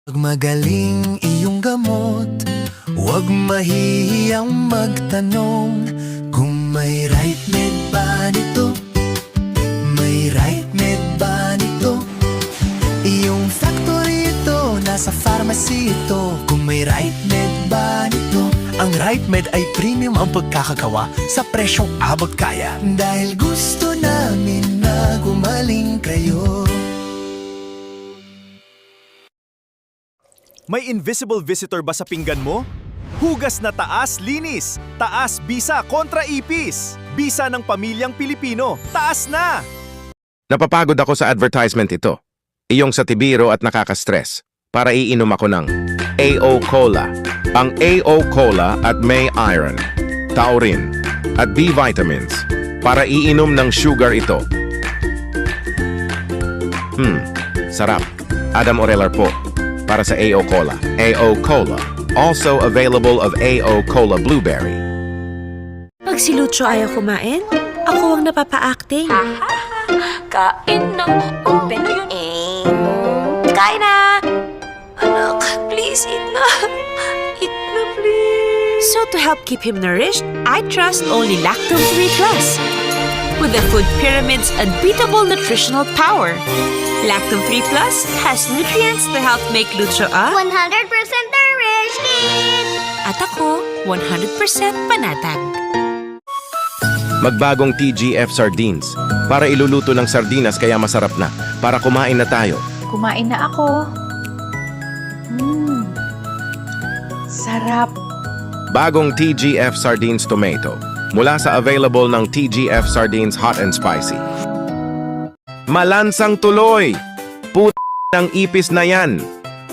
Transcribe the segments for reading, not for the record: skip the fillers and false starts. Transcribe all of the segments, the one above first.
Pag magaling iyong gamot, huwag mahihiyang magtanong kung may right med ba nito? May right med ba nito? Iyong factory ito, nasa pharmacy ito. Kung may right med ba nito? Ang right med ay premium ang pagkakagawa sa presyong abot kaya. Dahil gusto namin na gumaling kayo. May invisible visitor ba sa pinggan mo? Hugas na taas, linis. Taas, bisa kontra ipis. Bisa ng pamilyang Pilipino. Taas na! Napapagod ako sa advertisement ito. Iyong sa tibiro at nakaka-stress. Para iinom ako ng AO Cola. Ang AO Cola at may iron, taurine, at B vitamins. Para iinom ng sugar ito. Sarap. Adam Orelar po. Para sa AO Cola. AO Cola. Also available of AO Cola Blueberry. Pag si Lucho ayaw kumain, ako ang napapa-acting. Kain ng open aim. Kain na! Anak, please eat na. Eat na, please. So to help keep him nourished, I trust only Lactome 3 Plus. With the Food Pyramid's unbeatable nutritional power. Lactome 3 Plus has nutrients to help make Lucho a 100% nourished kid! at ako 100% panatag. Magbagong TGF Sardines. Para iluluto ng sardinas kaya masarap na. Para kumain na tayo. Kumain na ako. Sarap. Bagong TGF Sardines Tomato. Mula sa available ng TGF Sardines Hot and Spicy. Malansang tuloy! Ng ipis na yan!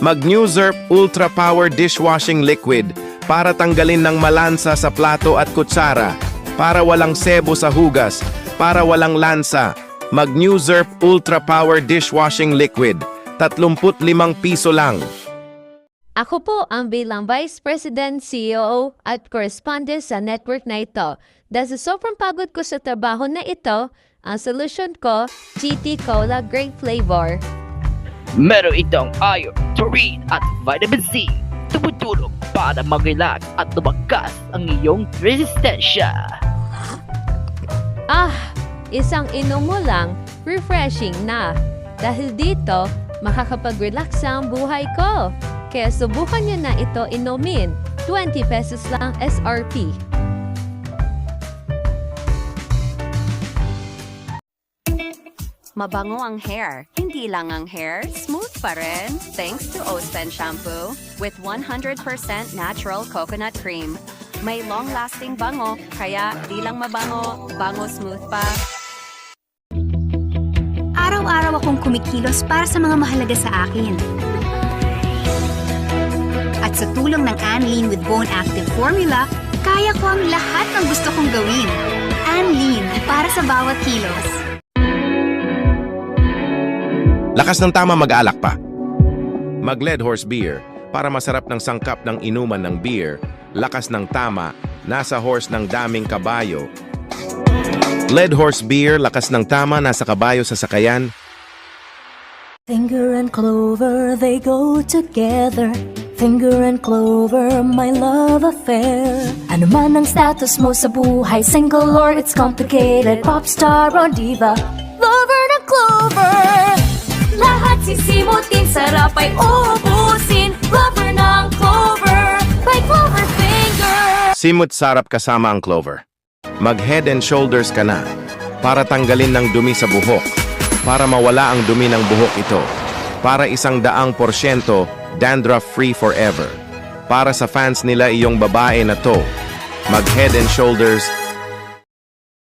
Mag-Newzerp Ultra Power Dishwashing Liquid para tanggalin ng malansa sa plato at kutsara. Para walang sebo sa hugas. Para walang lansa. Mag-Newzerp Ultra Power Dishwashing Liquid. 35 piso lang. Ako po ang bilang Vice President, CEO at correspondent sa network na ito. Dahil sa sobrang pagod ko sa trabaho na ito, ang solution ko, GT Cola Grape Flavor. Meron itong iron, taurine at vitamin C. Tumutulong para mag-relax at lumakas ang iyong resistensya. Isang inom mo lang, refreshing na. Dahil dito, makakapag-relax ang buhay ko. Kaya subukan nyo na ito inumin. 20 pesos lang SRP. Mabango ang hair. Hindi lang ang hair, smooth pa rin. Thanks to Ospen Shampoo with 100% natural coconut cream. May long-lasting bango, kaya di lang mabango, bango smooth pa. Araw-araw akong kumikilos para sa mga mahalaga sa akin. At sa tulong ng Anlene with Bone Active Formula, kaya ko ang lahat ng gusto kong gawin. Anlene, para sa bawat kilos. Lakas ng tama mag-alak pa. Mag-Lead Horse Beer para masarap ng sangkap ng inuman ng beer. Lakas ng tama, nasa horse ng daming kabayo. Lead Horse Beer, lakas ng tama, nasa kabayo sa sakayan. Finger and clover, they go together. Finger and clover, my love affair. Ano man ang status mo sa buhay, single or it's complicated, pop star or diva, lover ng clover. Lahat sisimutin, sarap ay uubusin, lover ng clover, by Clover Finger. Simut sarap kasama ang clover. Mag-Head and Shoulders ka na para tanggalin ng dumi sa buhok, para mawala ang dumi ng buhok ito, para 100% dandruff-free forever. Para sa fans nila iyong babae na to, Mag-Head and Shoulders